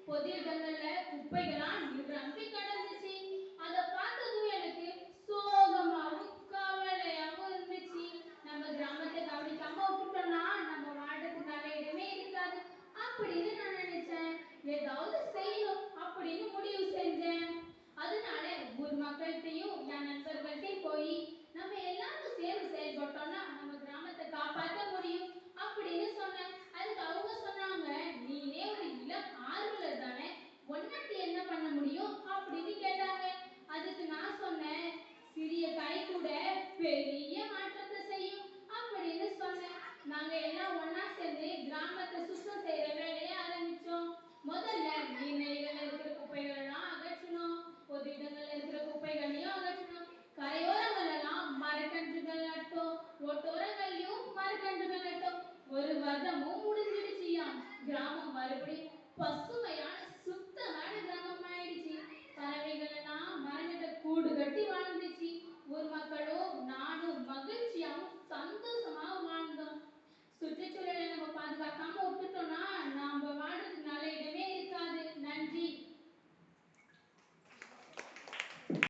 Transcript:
பொது இடங்கள்ல குப்பைகளாம் நிரம்பி கிடந்துச்சு. அதை பார்த்ததும் எனக்கு சோகமாவும் கவலையாவும் இருந்துச்சு. நம்ம கிராமத்தை கவனிக்காம விட்டுட்டோம்னா நம்ம வாழ்றதுக்கான இடமே இருக்காது அப்படின்னு நான் நினைச்சேன். ஏதாவது செய்யணும் அப்படின்னு முடிவு செஞ்சேன். அதனால ஊர் மக்கள்கிட்டையும் என் நண்பர்கள்ட்டையும் போய் நம்ம எல்லாரும் சேர்ந்து செயல்பட்டோம்னா நம்ம கிராமத்தை காப்பாற்ற முடியும் அப்படின்னு சொன்னேன். அதுக்கு அவங்க சொன்னாங்க, நீனே ஒரு இளம் ஆர்வலர் தானே, ஒன்னட்டு என்ன பண்ண முடியும் அப்படின்னு கேட்டாங்க. அதுக்கு நான் சொன்னேன், சிறிய கை கூட பெரிய மாற்றத்தை செய்யும் அப்படின்னு சொன்னேன். நாங்க எல்லாம் ஒன்னா சேர்ந்து கிராமத்தை சுத்தம் செய்யற வேலையை ஆரம்பிச்சோம். முதல்ல நீர்நிலைகள்ல இருக்கிற குப்பைகள் எல்லாம் அகற்றணும், பொது இடங்கள்ல இருக்கிற குப்பைகளையும் அகற்றணும், கரையோரங்கள் எல்லாம் மரக்கன்றுகள் நட்டோம், ரோட்டோரங்கள்லயும் மரக்கன்றுகள் நட்டோம். ஒரு வருடமும் முடிஞ்சிடுச்சியாம். கிராமம் மறுபடியும் பசுமையான சுத்தமான கிராமம் ஆயிடுச்சு. பறவைகள் எல்லாம் மரங்கிட்ட கூடு கட்டி வாழ்ந்துச்சு.